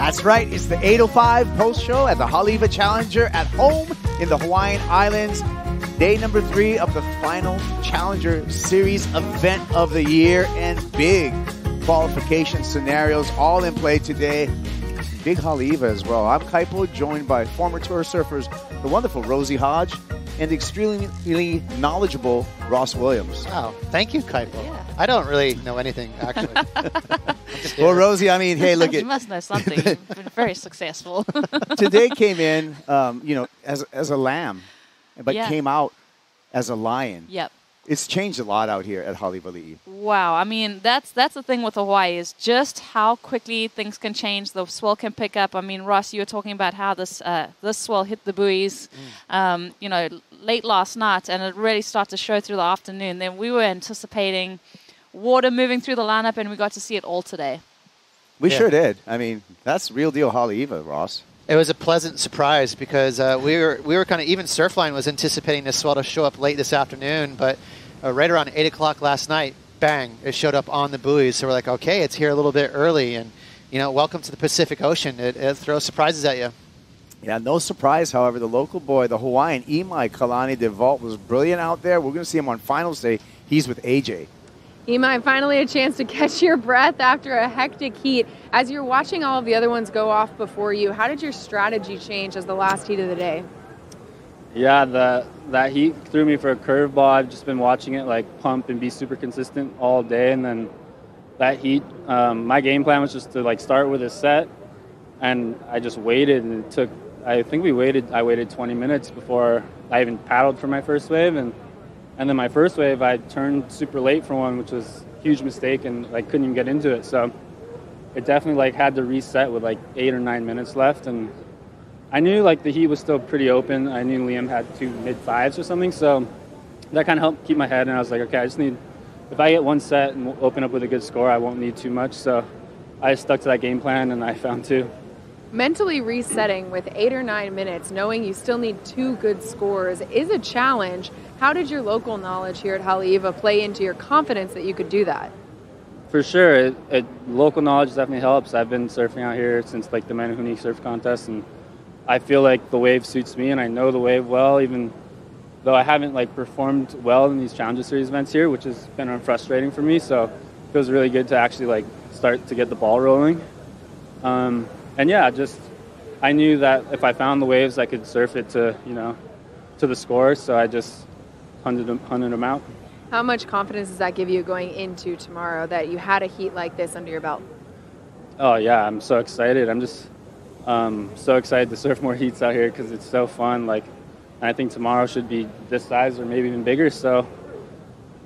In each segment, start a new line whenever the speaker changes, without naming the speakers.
That's right. It's the 8:05 post show at the Haleiwa Challenger at home in the Hawaiian Islands. Day number 3 of the final Challenger Series event of the year, and big qualification scenarios all in play today. Big Haleiwa as well. I'm Kaipo, joined by former tour surfers, the wonderful Rosy Hodge, and extremely knowledgeable Ross Williams.
Wow, thank you, Kaipo.
Yeah.
I don't really know anything, actually.
Well, Rosy, I mean, hey, look
You
at
must know something. You've been very successful.
today came in, as a lamb, but
Yeah.
came out as a lion.
Yep.
It's changed a lot out here at Haleiwa.
Wow. I mean, that's the thing with Hawaii, is just how quickly things can change. The swell can pick up. I mean, Ross, you were talking about how this swell hit the buoys, late last night, and it really started to show through the afternoon. Then we were anticipating water moving through the lineup, and we got to see it all today.
We sure did. I mean, that's real deal Haleiwa, Ross.
It was a pleasant surprise because we were kind of, even Surfline was anticipating this swell to show up late this afternoon, but right around 8 o'clock last night, bang, it showed up on the buoys. So we're like, okay, it's here a little bit early, and welcome to the Pacific Ocean. It throws surprises at you.
Yeah, no surprise, however, the local boy, the Hawaiian Imai Kalani de Vault, was brilliant out there. We're going to see him on finals day. He's with AJ.
Imai, finally a chance to catch your breath after a hectic heat. As you're watching all of the other ones go off before you, how did your strategy change as the last heat of the day?
Yeah, that heat threw me for a curveball. I've just been watching it pump and be super consistent all day, and then that heat, my game plan was just to start with a set, and I just waited, and it took, I waited 20 minutes before I even paddled for my first wave, and then my first wave, I turned super late for one, which was a huge mistake, and couldn't even get into it. So it definitely had to reset with 8 or 9 minutes left, and I knew the heat was still pretty open. I knew Liam had 2 mid-5s or something, so that kind of helped keep my head. And I was like, okay, I just need, if I get one set and open up with a good score, I won't need too much. So I stuck to that game plan, and I found 2.
Mentally resetting with 8 or 9 minutes, knowing you still need 2 good scores, is a challenge. How did your local knowledge here at Haleiwa play into your confidence that you could do that?
For sure. Local knowledge definitely helps. I've been surfing out here since the Manahuni Surf Contest, and I feel like the wave suits me, and I know the wave well, even though I haven't performed well in these Challenger Series events here, which has been frustrating for me. So it feels really good to actually start to get the ball rolling. And yeah, I knew that if I found the waves, I could surf it to the score. So I just hunted them out.
How much confidence does that give you going into tomorrow that you had a heat like this under your belt?
Oh yeah, I'm so excited. I'm just so excited to surf more heats out here because it's so fun. And I think tomorrow should be this size or maybe even bigger. So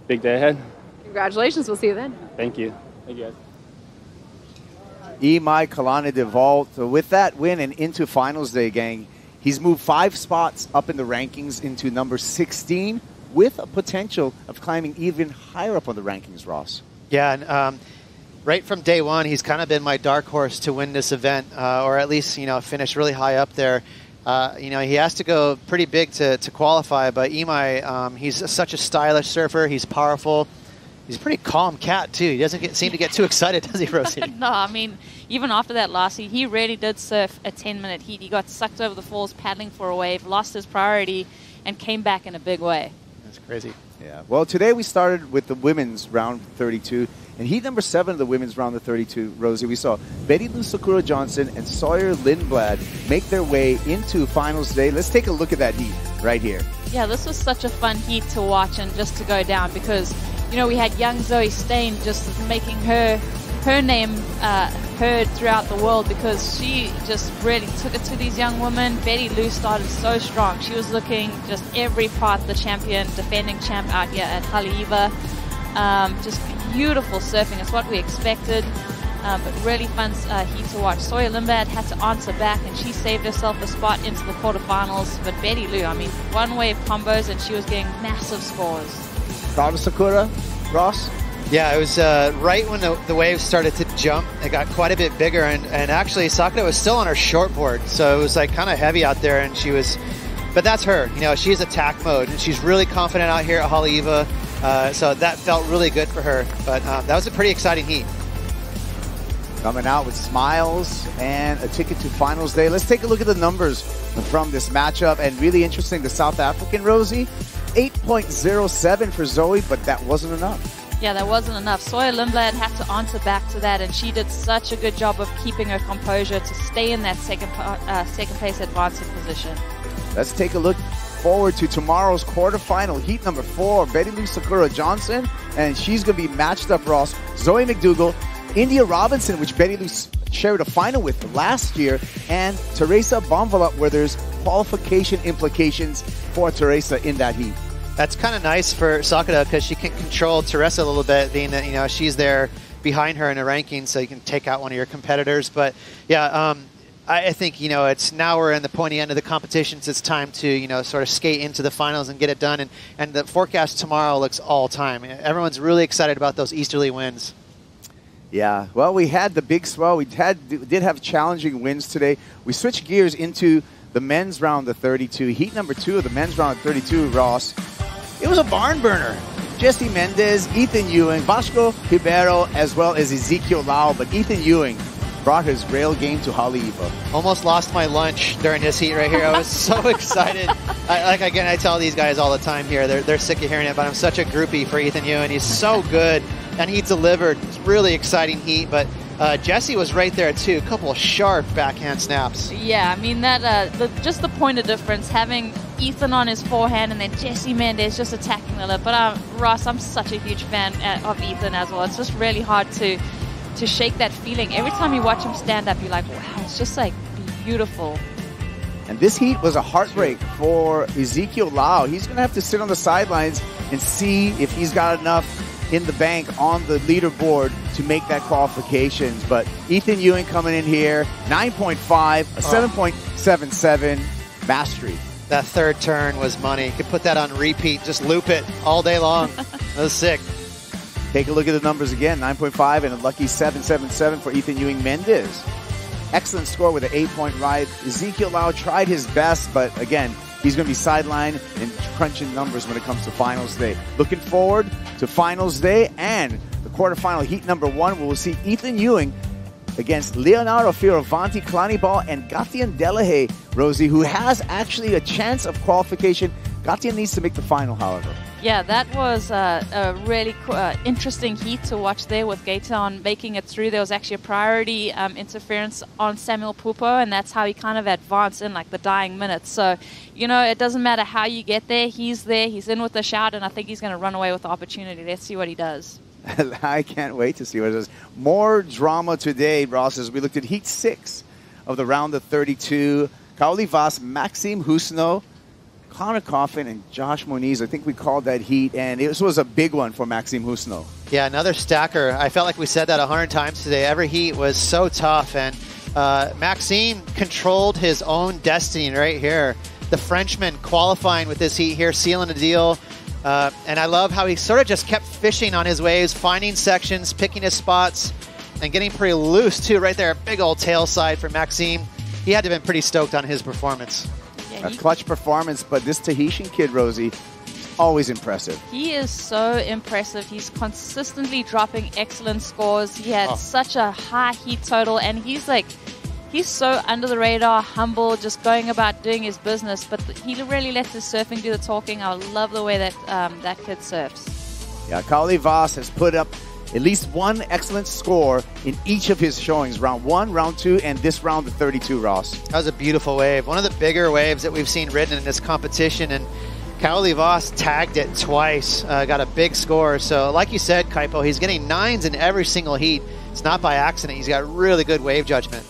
big day ahead.
Congratulations. We'll see you then.
Thank you. Thank you guys.
Imai Kalani de Vault. With that win and into finals day, gang, he's moved 5 spots up in the rankings into number 16 with a potential of climbing even higher up on the rankings, Ross.
Yeah, and right from day one, he's kind of been my dark horse to win this event, or at least, finish really high up there. He has to go pretty big to qualify, but Imai, he's such a stylish surfer. He's powerful. He's a pretty calm cat, too. He doesn't seem to get too excited, does he, Rosie?
No, I mean, even after that last heat, he really did surf a 10-minute heat. He got sucked over the falls paddling for a wave, lost his priority, and came back in a big way.
That's crazy.
Yeah. Well, today we started with the women's round 32. And heat number 7 of the women's round of 32, Rosie, we saw Bettylou Sakura Johnson and Sawyer Lindblad make their way into finals today. Let's take a look at that heat right here.
Yeah, this was such a fun heat to watch and just to go down because, we had young Zoe Stain just making her name heard throughout the world because she just really took it to these young women. Bettylou started so strong. She was looking just every part the champion, defending champ out here at Haleiwa. Just beautiful surfing. It's what we expected, but really fun heat to watch. Sawyer Lindblad had to answer back, and she saved herself a spot into the quarterfinals. But Bettylou, I mean, one-wave combos, and she was getting massive scores.
Proud of Sakura, Ross?
Yeah, it was right when the waves started to jump. It got quite a bit bigger, and actually Sakura was still on her shortboard, so it was kind of heavy out there, and she was... But that's her. She's attack mode, and she's really confident out here at Haleiwa. So that felt really good for her. But that was a pretty exciting heat.
coming out with smiles and a ticket to finals day. Let's take a look at the numbers from this matchup. And really interesting, the South African Rosy, 8.07 for Zoe, but that wasn't enough.
Yeah, that wasn't enough. Soya Lindblad had to answer back to that, and she did such a good job of keeping her composure to stay in that second place advancing position.
Let's take a look forward to tomorrow's quarterfinal, heat number 4, Bettylou Sakura Johnson, and she's going to be matched up, Ross, Zoe McDougall, India Robinson, which Bettylou shared a final with last year, and Teresa Bonvalot, where there's qualification implications for Teresa in that heat.
That's kind of nice for Sakura because she can control Teresa a little bit, being that, you know, she's there behind her in the rankings, so you can take out one of your competitors. But yeah, I think, you know, it's now we're in the pointy end of the competitions. It's time to, you know, sort of skate into the finals and get it done. And the forecast tomorrow looks all time. Everyone's really excited about those easterly wins.
Yeah, well, we had the big swell. We did have challenging wins today. We switched gears into the men's round of 32. Heat number 2 of the men's round of 32, Ross. It was a barn burner. Jesse Mendez, Ethan Ewing, Vasco Ribeiro, as well as Ezekiel Lau. But Ethan Ewing brought his rail game to Haleiwa.
Almost lost my lunch during this heat right here. I was so excited. I tell these guys all the time here, they're sick of hearing it, but I'm such a groupie for Ethan Ewing. He's so good, and he delivered. It's really exciting heat, but Jesse was right there too. A couple of sharp backhand snaps.
Yeah, I mean, that just the point of difference, having Ethan on his forehand and then Jesse Mendez just attacking the lip. But Ross, I'm such a huge fan of Ethan as well. It's just really hard to shake that feeling. Every time you watch him stand up, you're like, wow, it's just like beautiful.
And this heat was a heartbreak for Ezekiel Lau. He's going to have to sit on the sidelines and see if he's got enough in the bank on the leaderboard to make that qualifications. But Ethan Ewing coming in here, 9.5, a 7.77 mastery.
That third turn was money. You could put that on repeat, just loop it all day long. That was sick.
Take a look at the numbers again, 9.5 and a lucky 7.77 for Ethan Ewing Mendez. Excellent score with an 8-point ride. Ezekiel Lau tried his best, but again, he's going to be sidelined and crunching numbers when it comes to finals day. Looking forward to finals day and the quarterfinal heat number 1, where we'll see Ethan Ewing against Leonardo Fioravanti, Clanibal, and Gatian Delahaye, Rosie, who has actually a chance of qualification. Gatian needs to make the final, however.
Yeah, that was a really interesting heat to watch there with Gaetan making it through. There was actually a priority interference on Samuel Pupo, and that's how he kind of advanced in like the dying minutes. So, you know, it doesn't matter how you get there. He's in with a shout, and I think he's going to run away with the opportunity. Let's see what he does.
I can't wait to see what it is. More drama today, Ross, as we looked at Heat 6 of the round of 32. Kaoli Vas, Maxime Huscenot, Connor Coffin, and Josh Moniz. I think we called that heat, and this was a big one for Maxime Huscenot.
Yeah, another stacker. I felt like we said that 100 times today. Every heat was so tough, and Maxime controlled his own destiny right here. The Frenchman qualifying with this heat here, sealing the deal. And I love how he sort of just kept fishing on his waves, finding sections, picking his spots, and getting pretty loose too right there. Big old tail side for Maxime. He had to have been pretty stoked on his performance.
A clutch performance, but this Tahitian kid, Rosie, always impressive.
He is so impressive. He's consistently dropping excellent scores. He had such a high heat total, and he's so under the radar, humble, just going about doing his business. But he really lets his surfing do the talking. I love the way that that kid surfs.
Yeah, Kaoli Vas has put up at least one excellent score in each of his showings. Round 1, round 2, and this round of 32, Ross.
That was a beautiful wave. One of the bigger waves that we've seen ridden in this competition. And Kaoli Vas tagged it twice, got a big score. So like you said, Kaipo, he's getting 9s in every single heat. It's not by accident. He's got really good wave judgment.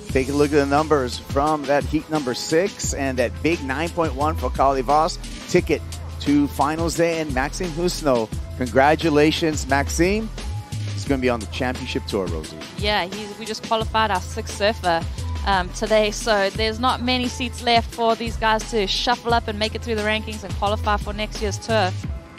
Take a look at the numbers from that heat number 6 and that big 9.1 for Kaoli Vas. Ticket to finals day and Maxime Huscenot. Congratulations, Maxime. He's going to be on the championship tour, Rosie.
Yeah, we just qualified our 6th surfer today, so there's not many seats left for these guys to shuffle up and make it through the rankings and qualify for next year's tour.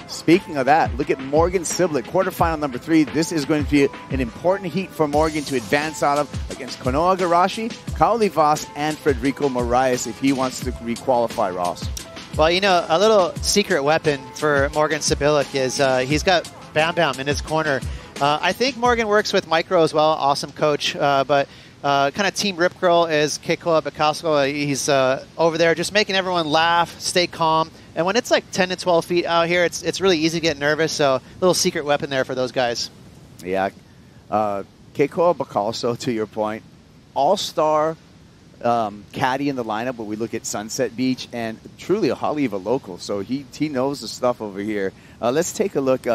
Speaking of that, look at Morgan Siblet, quarterfinal number 3. This is going to be an important heat for Morgan to advance out of against Konoha Garashi, Kaoli Vas, and Federico Moraes if he wants to re-qualify, Ross.
Well, you know, a little secret weapon for Morgan Siblet is he's got Bam Bam in his corner. I think Morgan works with Micro as well. Awesome coach. But kind of team Rip Curl is Keikoa Bakasko. He's over there just making everyone laugh, stay calm. And when it's like 10 to 12 feet out here, it's really easy to get nervous. So a little secret weapon there for those guys.
Yeah. Keikoa Bakasko, to your point, all-star caddy in the lineup when we look at Sunset Beach, and truly a Haleiwa local. So he knows the stuff over here. Let's take a look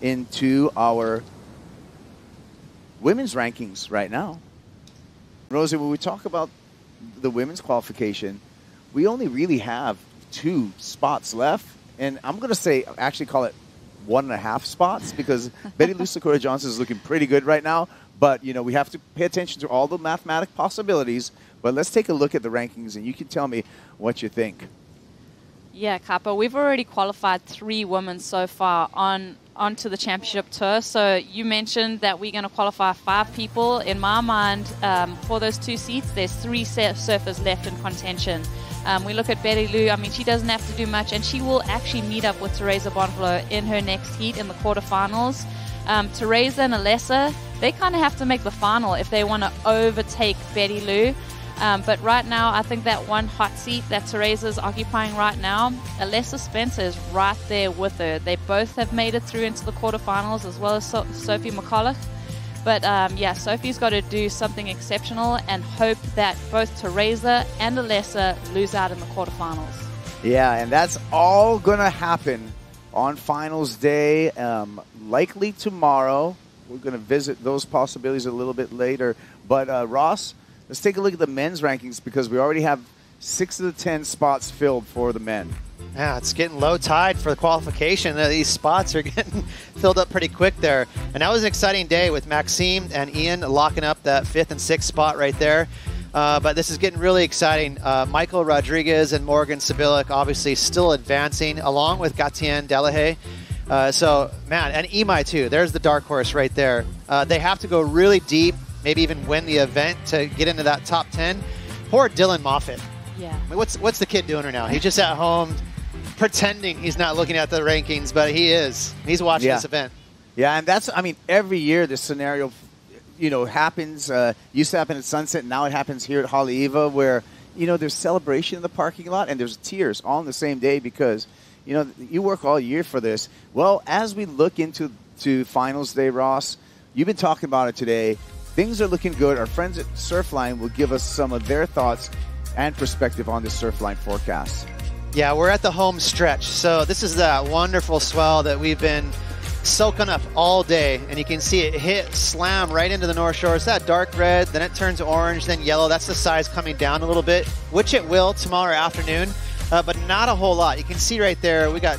into our women's rankings right now. Rosy, when we talk about the women's qualification, we only really have 2 spots left. And I'm going to say, actually call it 1.5 spots, because Bettylou Sakura Johnson is looking pretty good right now. But, you know, we have to pay attention to all the mathematic possibilities. But let's take a look at the rankings, and you can tell me what you think.
Yeah, Kaipo, we've already qualified 3 women so far onto the championship tour. So you mentioned that we're going to qualify 5 people. In my mind, for those 2 seats, there's 3 surfers left in contention. We look at Bettylou. I mean, she doesn't have to do much, and she will actually meet up with Teresa Bonvalot in her next heat in the quarterfinals. Teresa and Alyssa, they kind of have to make the final if they want to overtake Bettylou. But right now, I think that one hot seat that Teresa's occupying right now, Alyssa Spencer is right there with her. They both have made it through into the quarterfinals, as well as Sophie McCulloch. But yeah, Sophie's got to do something exceptional and hope that both Teresa and Alyssa lose out in the quarterfinals.
Yeah, and that's all going to happen on finals day, likely tomorrow. We're going to visit those possibilities a little bit later. But Ross, let's take a look at the men's rankings, because we already have 6 of the 10 spots filled for the men.
Yeah, it's getting low tide for the qualification. These spots are getting filled up pretty quick there. And that was an exciting day with Maxime and Ian locking up that 5th and 6th spot right there. But this is getting really exciting. Michael Rodriguez and Morgan Sibilic obviously still advancing, along with Gatien Delahaye. So, man, and Imai too. There's the dark horse right there. They have to go really deep, maybe even win the event to get into that top 10. Poor Dylan Moffitt.
Yeah.
I mean, what's the kid doing right now? He's just at home pretending he's not looking at the rankings, but he is. He's watching this event.
Yeah, and that's, I mean, every year this scenario, you know, happens. Used to happen at Sunset, now it happens here at Haleiwa, where, you know, there's celebration in the parking lot and there's tears all on the same day, because, you know, you work all year for this. Well, as we look into finals day, Ross, you've been talking about it today. Things are looking good. Our friends at Surfline will give us some of their thoughts and perspective on the Surfline forecast.
Yeah, we're at the home stretch. So this is that wonderful swell that we've been soaking up all day. And you can see it slam right into the North Shore. It's that dark red, then it turns orange, then yellow. That's the size coming down a little bit, which it will tomorrow afternoon, but not a whole lot. You can see right there, we got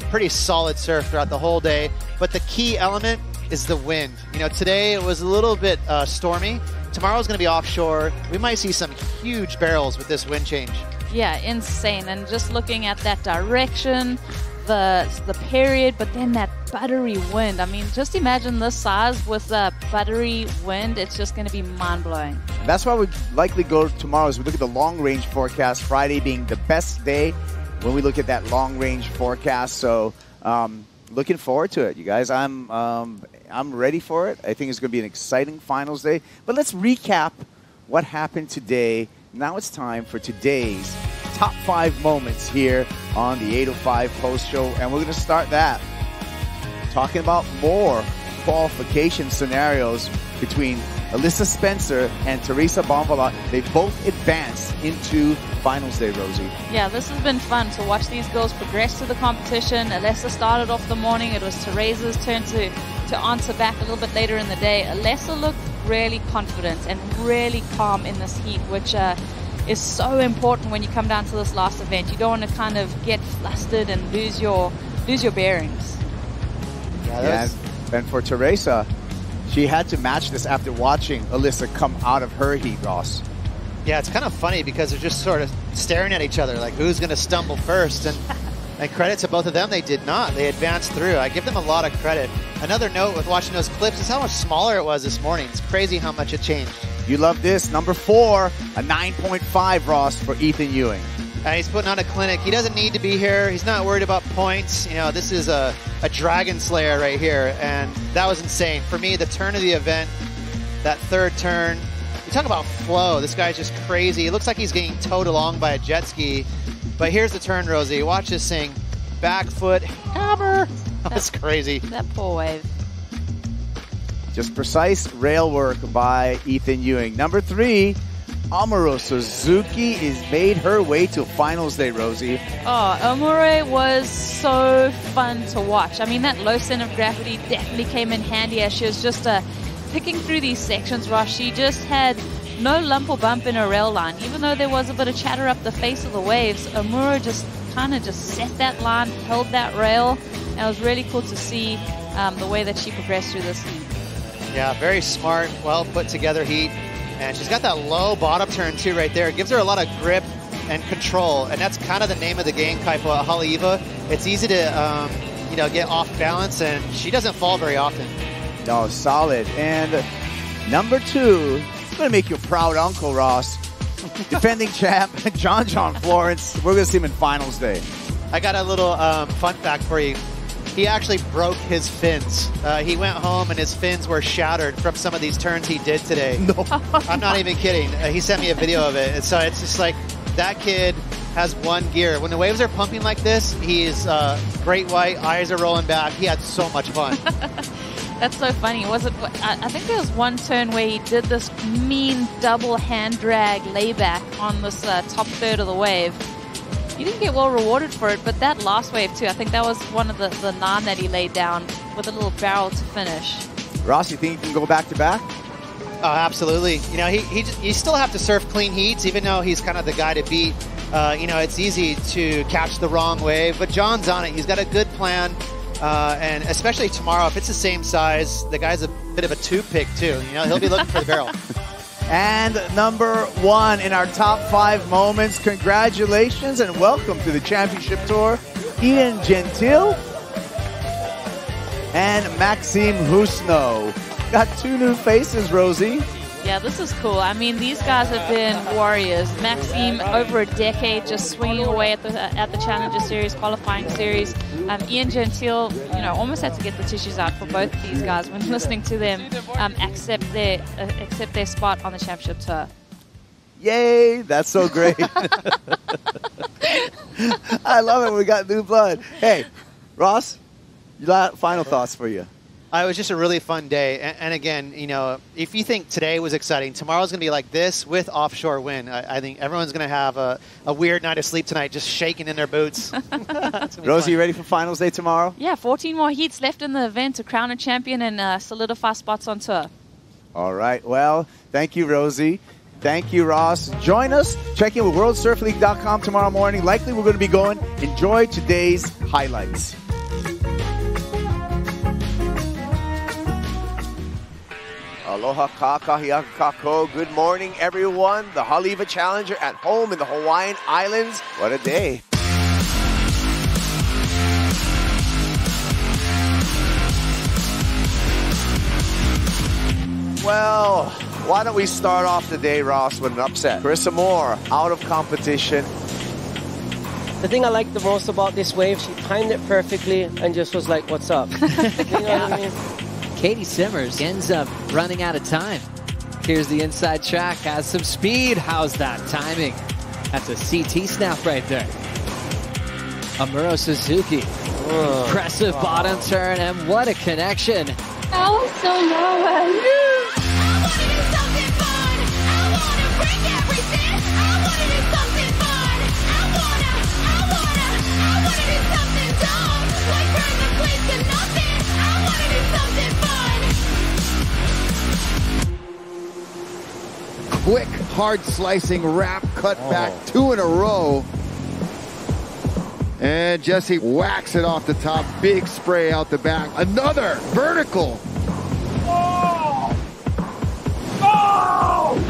pretty solid surf throughout the whole day. But the key element is the wind. You know, today it was a little bit stormy. Tomorrow's going to be offshore. We might see some huge barrels with this wind change.
Yeah, insane. And just looking at that direction, the period, but then that buttery wind. I mean, just imagine this size with the buttery wind. It's just going to be mind-blowing.
That's why we likely go tomorrow as we look at the long-range forecast, Friday being the best day when we look at that long-range forecast. So looking forward to it, you guys. I'm ready for it. I think it's going to be an exciting finals day. But let's recap what happened today. Now it's time for today's top 5 moments here on the 805 Post Show. And we're going to start that talking about more qualification scenarios between Alyssa Spencer and Teresa Bonvalot. They both advanced into finals day, Rosie.
Yeah, this has been fun to watch these girls progress through the competition. Alyssa started off the morning. It was Teresa's turn to answer back a little bit later in the day. Alyssa looked really confident and really calm in this heat, which is so important when you come down to this last event. You don't want to kind of get flustered and lose your bearings.
Yeah, and for Teresa, she had to match this after watching Alyssa come out of her heat, Ross.
Yeah, it's kind of funny because they're just sort of staring at each other like who's going to stumble first. And credit to both of them, they did not. They advanced through. I give them a lot of credit. Another note with watching those clips is how much smaller it was this morning. It's crazy how much it changed.
You love this. Number 4, a 9.5, Ross, for Ethan Ewing.
He's putting on a clinic. He doesn't need to be here. He's not worried about points. You know, this is a Dragon Slayer right here, and that was insane. For me, the turn of the event, that third turn, you talk about flow. This guy's just crazy. It looks like he's getting towed along by a jet ski. But here's the turn, Rosie. Watch this thing. Back foot, hammer. That's crazy.
That poor wave.
Just precise rail work by Ethan Ewing. Number 3, Amuro Suzuki is made her way to finals day, Rosie.
Oh, Amuro was so fun to watch. I mean, that low center of gravity definitely came in handy as she was just picking through these sections, Ross. She just had no lump or bump in her rail line. Even though there was a bit of chatter up the face of the waves, Amuro just kind of just set that line, held that rail, and it was really cool to see the way that she progressed through this heat.
Yeah, very smart, well put together heat. And she's got that low bottom turn too right there. It gives her a lot of grip and control. And that's kind of the name of the game, Kaipo, at Haleiwa. It's easy to you know, get off balance, and she doesn't fall very often.
No, solid. And number 2, it's going to make you a proud uncle, Ross. Defending champ, John Florence. We're going to see him in finals day.
I got a little fun fact for you. He actually broke his fins. He went home and his fins were shattered from some of these turns he did today.
No.
I'm not even kidding. He sent me a video of it. And so it's just like, that kid has one gear. When the waves are pumping like this, he's great white, eyes are rolling back. He had so much fun.
That's so funny. Was it? I think there was one turn where he did this mean double hand drag layback on this top third of the wave. He didn't get well rewarded for it, but that last wave too, I think that was one of the 9 that he laid down with a little barrel to finish.
Ross, you think you can go back to back?
Oh, absolutely. You know, you still have to surf clean heats, even though he's kind of the guy to beat. You know, it's easy to catch the wrong wave, but John's on it. He's got a good plan. And especially tomorrow, if it's the same size, the guy's a bit of a two-pick too. You know, he'll be looking for the barrel.
And number 1 in our top 5 moments. Congratulations and welcome to the championship tour, Ian Gentil and Maxime Huscenot. Got 2 new faces, Rosie.
Yeah, this is cool. I mean, these guys have been warriors. Maxime, over a decade, just swinging away at the Challenger Series, qualifying series. Ian Gentil, you know, almost had to get the tissues out for both of these guys when listening to them accept their spot on the championship tour.
Yay, that's so great. I love it. We got new blood. Hey, Ross, final thoughts for you.
It was just a really fun day. And again, you know, if you think today was exciting, tomorrow's going to be like this with offshore wind. I think everyone's going to have a weird night of sleep tonight, just shaking in their boots.
Rosie, you ready for finals day tomorrow?
Yeah, 14 more heats left in the event to crown a champion and solidify spots on tour.
All right. Well, thank you, Rosie. Thank you, Ross. Join us. Check in with WorldSurfLeague.com tomorrow morning. Likely we're going to be going. Enjoy today's highlights. Aloha kakahiaka kako. Good morning, everyone. The Haleiwa Challenger at home in the Hawaiian Islands. What a day. Well, why don't we start off the day, Ross, with an upset. Carissa Moore out of competition.
The thing I like the most about this wave, she timed it perfectly and just was like, what's up? You know what I mean?
Katie Simmers ends up running out of time. Here's the inside track, has some speed. How's that timing? That's a CT snap right there. Amuro Suzuki. Impressive bottom turn, and what a connection.
That was so low. I want to do something fun. I want to break everything. I want to do something fun. I want to do something dumb. Like burn the place to nothing. I want to do something fun.
Quick, hard slicing wrap, cut back 2 in a row. And Jesse whacks it off the top. Big spray out the back. Another vertical.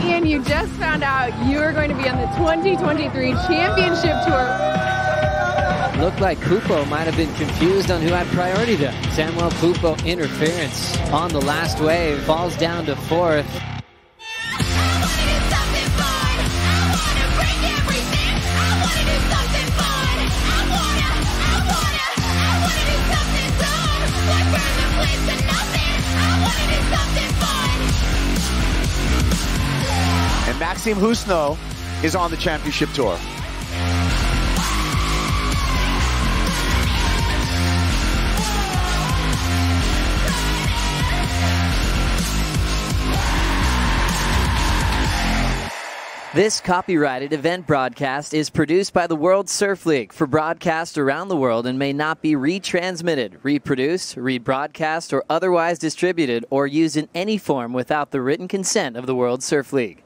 Ian, you just found out you are going to be on the 2023 Championship Tour.
Looked like Pupo might have been confused on who had priority there. Samuel Pupo interference on the last wave. Falls down to 4th.
I want to do something fun. I want to break everything. I want to do
Maxime Huscenot is on the championship tour.
This copyrighted event broadcast is produced by the World Surf League for broadcast around the world and may not be retransmitted, reproduced, rebroadcast, or otherwise distributed or used in any form without the written consent of the World Surf League.